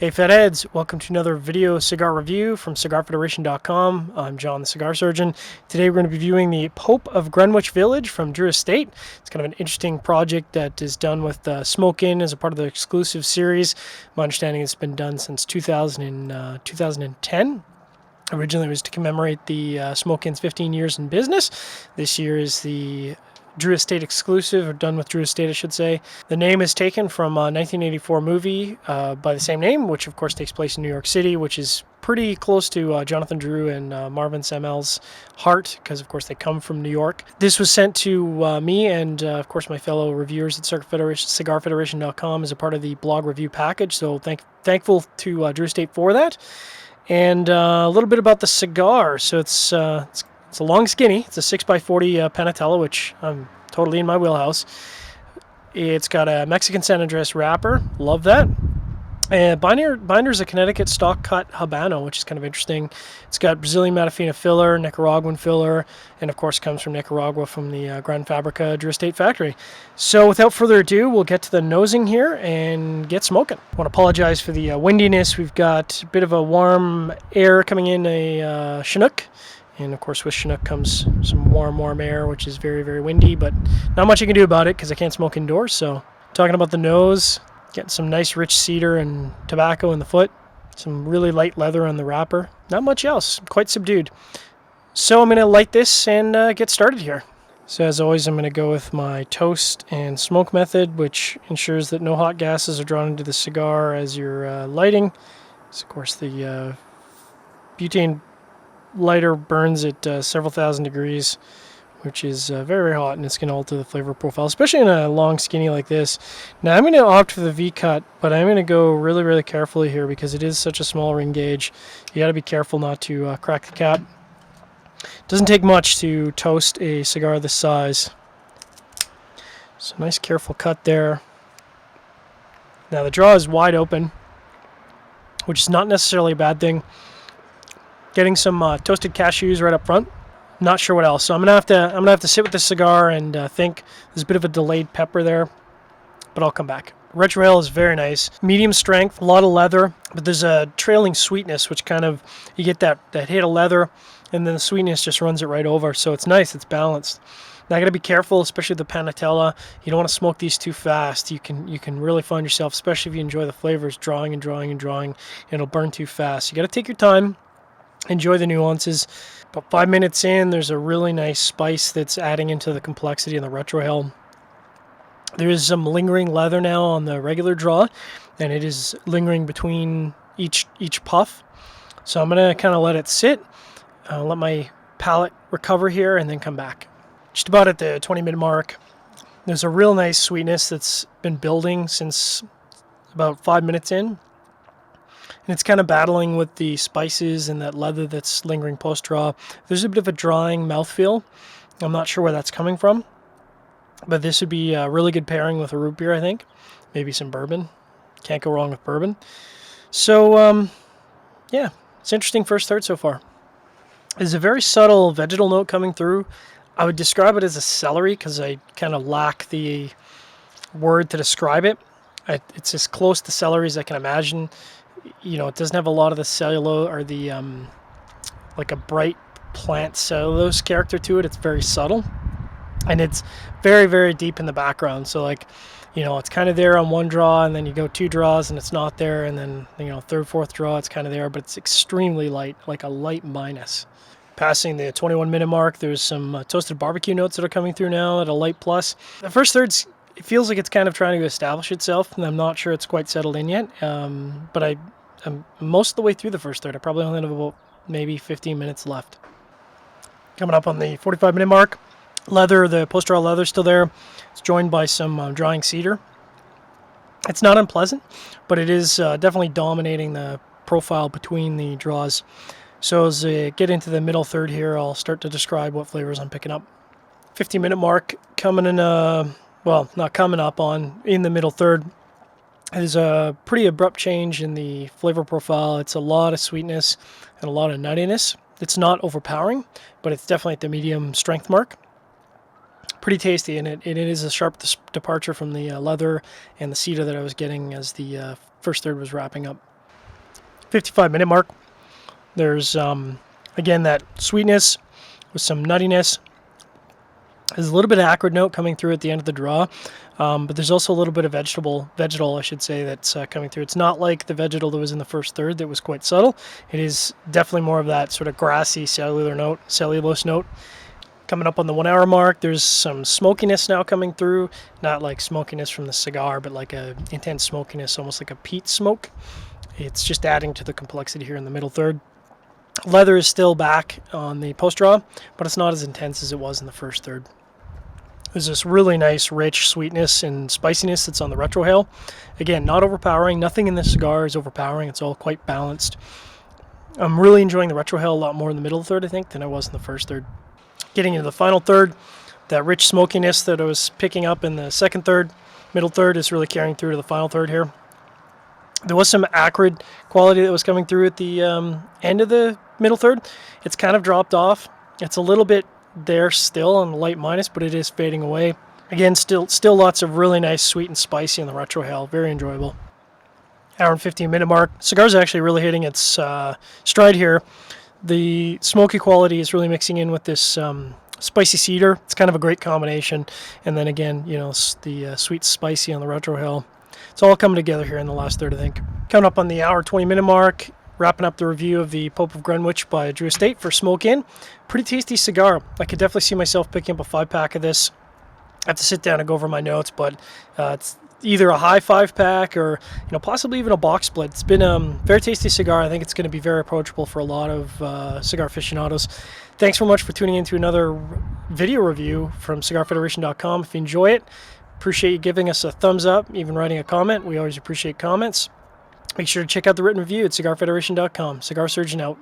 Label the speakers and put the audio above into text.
Speaker 1: Hey Fedheads, welcome to another video cigar review from cigarfederation.com. I'm John, the cigar surgeon. Today we're going to be viewing the Pope of Greenwich Village from Drew Estate. It's kind of an interesting project that is done with Smoke Inn as a part of the exclusive series. My understanding it's been done since 2010. Originally it was to commemorate the Smoke Inn's 15 years in business. This year is the Drew Estate exclusive, or done with Drew Estate, I should say. The name is taken from a 1984 movie by the same name, which of course takes place in New York City, which is pretty close to Jonathan Drew and Marvin Samel's heart, because of course they come from New York. This was sent to me and of course my fellow reviewers at cigarfederation.com as a part of the blog review package, so thankful to Drew Estate for that. And a little bit about the cigar. So it's a long skinny. It's a 6x40 Panatella, which I'm totally in my wheelhouse. It's got a Mexican San Andres wrapper. Love that. And binder's a Connecticut stock cut Habano, which is kind of interesting. It's got Brazilian Matafina filler, Nicaraguan filler, and of course comes from Nicaragua from the Gran Fabrica Drew Estate factory. So without further ado, we'll get to the nosing here and get smoking. I want to apologize for the windiness. We've got a bit of a warm air coming in a Chinook. And of course with Chinook comes some warm air, which is very, very windy, but not much you can do about it because I can't smoke indoors. So talking about the nose, getting some nice rich cedar and tobacco in the foot, some really light leather on the wrapper. Not much else, quite subdued. So I'm going to light this and get started here. So as always, I'm going to go with my toast and smoke method, which ensures that no hot gases are drawn into the cigar as you're lighting. So of course the butane lighter burns at several thousand degrees, which is very, very hot, and it's going to alter the flavor profile, especially in a long skinny like this. Now I'm going to opt for the V-cut, but I'm going to go really, really carefully here because it is such a small ring gauge. You got to be careful not to crack the cap. It doesn't take much to toast a cigar this size. So nice careful cut there. Now the draw is wide open, which is not necessarily a bad thing. Getting some toasted cashews right up front. Not sure what else. So I'm gonna have to sit with this cigar and think. There's a bit of a delayed pepper there, but I'll come back. Retrohale is very nice, medium strength, a lot of leather, but there's a trailing sweetness, which kind of you get that hit of leather, and then the sweetness just runs it right over. So it's nice. It's balanced. Now I gotta be careful, especially the Panatella. You don't want to smoke these too fast. You can really find yourself, especially if you enjoy the flavors, drawing and drawing and drawing, and it'll burn too fast. You gotta take your time. Enjoy the nuances. About 5 minutes in, there's a really nice spice that's adding into the complexity in the retrohale. There is some lingering leather now on the regular draw, and it is lingering between each puff. So I'm going to kind of let it sit, let my palate recover here, and then come back. Just about at the 20-minute mark, there's a real nice sweetness that's been building since about 5 minutes in. And it's kind of battling with the spices and that leather that's lingering post-draw. There's a bit of a drying mouthfeel. I'm not sure where that's coming from. But this would be a really good pairing with a root beer, I think. Maybe some bourbon. Can't go wrong with bourbon. So, yeah, it's interesting first third so far. There's a very subtle vegetal note coming through. I would describe it as a celery because I kind of lack the word to describe it. It's as close to celery as I can imagine. You know, it doesn't have a lot of the cellulose or the like a bright plant cellulose character to it. It's very subtle, and it's very, very deep in the background. So like, you know, it's kind of there on one draw, and then you go 2 draws and it's not there, and then, you know, third, fourth draw it's kind of there, but it's extremely light, like a light minus. Passing the 21-minute mark, there's some toasted barbecue notes that are coming through now at a light plus. The first third's, it feels like it's kind of trying to establish itself, and I'm not sure it's quite settled in yet. But I'm most of the way through the first third. I probably only have about maybe 15 minutes left. Coming up on the 45-minute mark, leather, the post-draw leather still there. It's joined by some drying cedar. It's not unpleasant, but it is definitely dominating the profile between the draws. So as I get into the middle third here, I'll start to describe what flavors I'm picking up. 15-minute mark coming in well, not coming up on, in the middle third. There's a pretty abrupt change in the flavor profile. It's a lot of sweetness and a lot of nuttiness. It's not overpowering, but it's definitely at the medium strength mark. Pretty tasty, and it is a sharp departure from the leather and the cedar that I was getting as the first third was wrapping up. 55-minute mark. There's, again, that sweetness with some nuttiness. There's a little bit of acrid note coming through at the end of the draw, but there's also a little bit of vegetal, I should say, that's coming through. It's not like the vegetal that was in the first third that was quite subtle. It is definitely more of that sort of grassy cellulose note. Coming up on the 1 hour mark, there's some smokiness now coming through. Not like smokiness from the cigar, but like a intense smokiness, almost like a peat smoke. It's just adding to the complexity here in the middle third. Leather is still back on the post draw, but it's not as intense as it was in the first third. There's this really nice, rich sweetness and spiciness that's on the retrohale. Again, not overpowering. Nothing in this cigar is overpowering. It's all quite balanced. I'm really enjoying the retrohale a lot more in the middle third, I think, than I was in the first third. Getting into the final third, that rich smokiness that I was picking up in the second third, middle third is really carrying through to the final third here. There was some acrid quality that was coming through at the end of the middle third. It's kind of dropped off. It's a little bit there still on the light minus, but it is fading away. Again, still lots of really nice sweet and spicy in the retrohale. Very enjoyable. Hour and 15-minute mark. Cigar's actually really hitting its stride here. The smoky quality is really mixing in with this spicy cedar. It's kind of a great combination. And then again, you know, the sweet spicy on the retrohale. It's all coming together here in the last third, I think. Coming up on the hour 20-minute mark, wrapping up the review of the Pope of Greenwich by Drew Estate for Smoke In. Pretty tasty cigar. I could definitely see myself picking up a 5-pack of this. I have to sit down and go over my notes, but it's either a high 5-pack or, you know, possibly even a box split. It's been a very tasty cigar. I think it's going to be very approachable for a lot of cigar aficionados. Thanks so much for tuning in to another video review from cigarfederation.com. If you enjoy it, appreciate you giving us a thumbs up, even writing a comment. We always appreciate comments. Make sure to check out the written review at cigarfederation.com. Cigar Surgeon out.